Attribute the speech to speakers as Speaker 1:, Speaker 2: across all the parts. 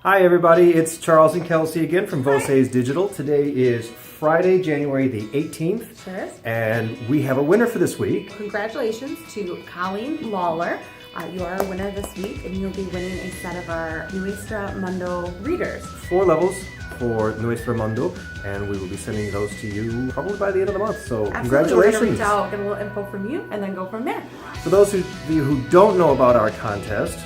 Speaker 1: Hi everybody, it's Charles and Kelsey again from Voces Digital. Today is Friday, January the 18th.
Speaker 2: Sure is.
Speaker 1: And we have a winner for this week.
Speaker 2: Congratulations to Colleen Lawler. You are a winner this week, and you'll be winning a set of our Nuestra Mundo readers. 4
Speaker 1: levels for Nuestra Mundo, and we will be sending those to you probably by the end of the month. So
Speaker 2: Absolutely.
Speaker 1: Congratulations.
Speaker 2: We're going to reach out, get a little info from you, and then go from there.
Speaker 1: For those of you who don't know about our contest,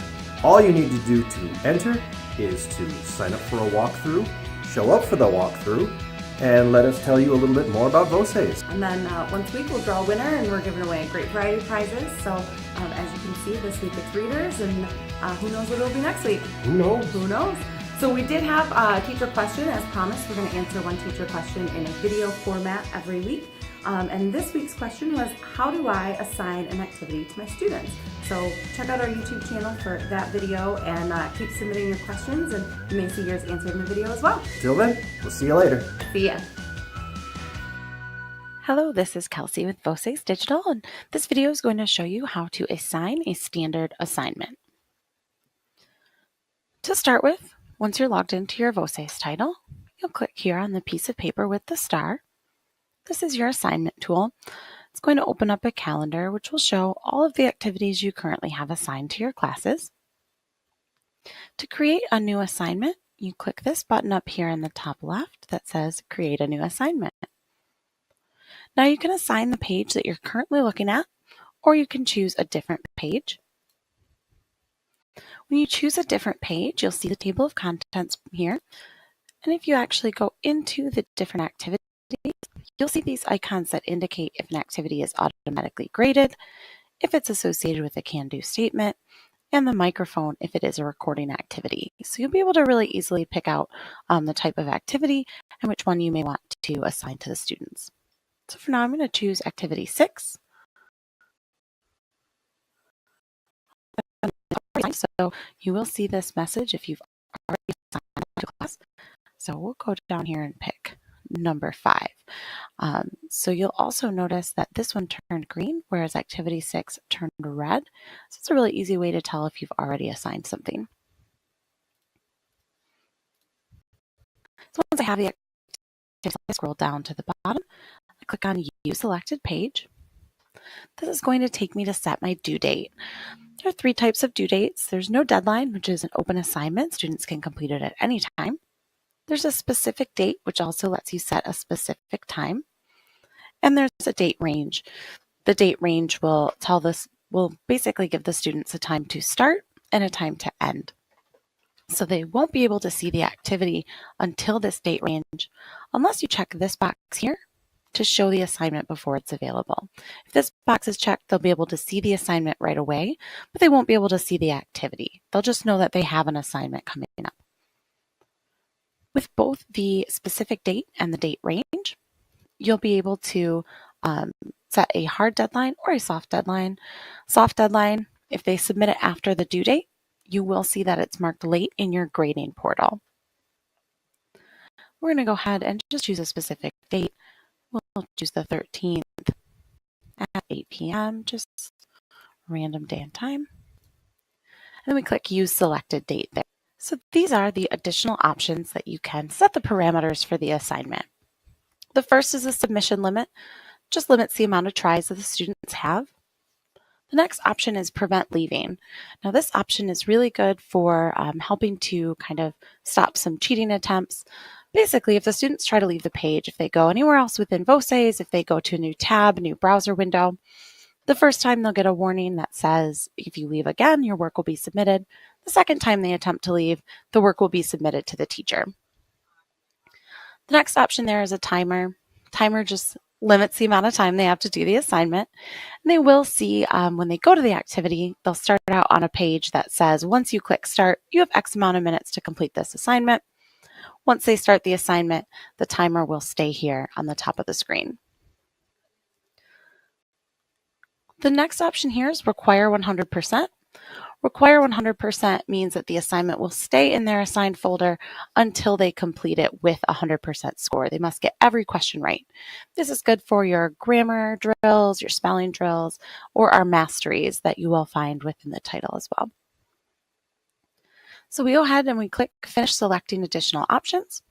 Speaker 1: all you need to do to enter is to sign up for a walkthrough, show up for the walkthrough, and let us tell you a little bit more about Voces.
Speaker 2: And then once a week we'll draw a winner, and we're giving away a great variety of prizes. So as you can see, this week it's readers, and who knows what it'll be next week.
Speaker 1: Who knows?
Speaker 2: Who knows? So we did have a teacher question. As promised, we're going to answer one teacher question in a video format every week. And this week's question was, how do I assign an activity to my students? So check out our YouTube channel for that video, and keep submitting your questions, and you may see yours answered in the video as well.
Speaker 1: Till then, we'll see you later.
Speaker 2: See ya.
Speaker 3: Hello, this is Kelsey with Voces Digital, and this video is going to show you how to assign a standard assignment. To start with, once you're logged into your Voces title, you'll click here on the piece of paper with the star. This is your assignment tool. It's going to open up a calendar which will show all of the activities you currently have assigned to your classes. To create a new assignment, you click this button up here in the top left that says Create a New Assignment. Now you can assign the page that you're currently looking at, or you can choose a different page. When you choose a different page, you'll see the table of contents here. And if you actually go into the different activities, you'll see these icons that indicate if an activity is automatically graded, if it's associated with a can-do statement, and the microphone if it is a recording activity. So you'll be able to really easily pick out the type of activity and which one you may want to assign to the students. So for now, I'm going to choose Activity 6. So you will see this message if you've already assigned to class. So we'll go down here and pick number 5. So you'll also notice that this one turned green, whereas Activity 6 turned red. So it's a really easy way to tell if you've already assigned something. So once I have the activity, I scroll down to the bottom. I click on Use Selected Page. This is going to take me to set my due date. There are 3 types of due dates. There's no deadline, which is an open assignment. Students can complete it at any time. There's a specific date, which also lets you set a specific time. And there's a date range. The date range will basically give the students a time to start and a time to end. So they won't be able to see the activity until this date range, unless you check this box here to show the assignment before it's available. If this box is checked, they'll be able to see the assignment right away, but they won't be able to see the activity. They'll just know that they have an assignment coming up. With both the specific date and the date range, you'll be able to set a hard deadline or a soft deadline. Soft deadline, if they submit it after the due date, you will see that it's marked late in your grading portal. We're going to go ahead and just choose a specific date. We'll choose the 13th at 8 p.m., just random day and time. And then we click Use Selected Date there. So these are the additional options that you can set the parameters for the assignment. The first is a submission limit, just limits the amount of tries that the students have. The next option is Prevent Leaving. Now this option is really good for helping to kind of stop some cheating attempts. Basically, if the students try to leave the page, if they go anywhere else within Voces, if they go to a new tab, a new browser window, the first time they'll get a warning that says, if you leave again, your work will be submitted. The second time they attempt to leave, the work will be submitted to the teacher. The next option there is a timer. Timer just limits the amount of time they have to do the assignment. And they will see when they go to the activity, they'll start out on a page that says, once you click start, you have X amount of minutes to complete this assignment. Once they start the assignment, the timer will stay here on the top of the screen. The next option here is Require 100%. Require 100% means that the assignment will stay in their assigned folder until they complete it with 100% score. They must get every question right. This is good for your grammar drills, your spelling drills, or our masteries that you will find within the title as well. So we go ahead and we click Finish Selecting Additional Options,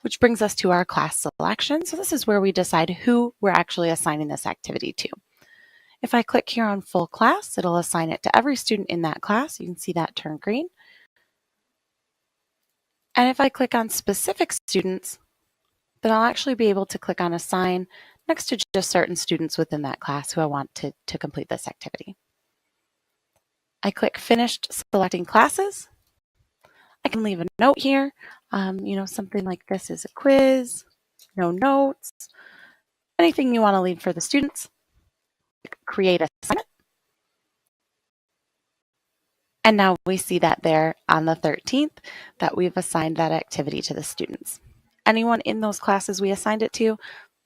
Speaker 3: which brings us to our class selection. So this is where we decide who we're actually assigning this activity to. If I click here on Full Class, it'll assign it to every student in that class. You can see that turn green. And if I click on Specific Students, then I'll actually be able to click on Assign next to just certain students within that class who I want to complete this activity. I click Finished Selecting Classes. I can leave a note here. Something like this is a quiz, no notes, anything you want to leave for the students. Create assignment. And now we see that there on the 13th that we've assigned that activity to the students. Anyone in those classes we assigned it to,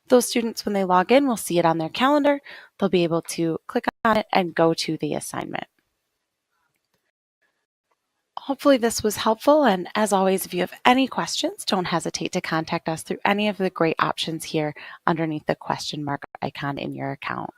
Speaker 3: those students, when they log in, will see it on their calendar. They'll be able to click on it and go to the assignment. Hopefully this was helpful, and as always, if you have any questions, don't hesitate to contact us through any of the great options here underneath the question mark icon in your account.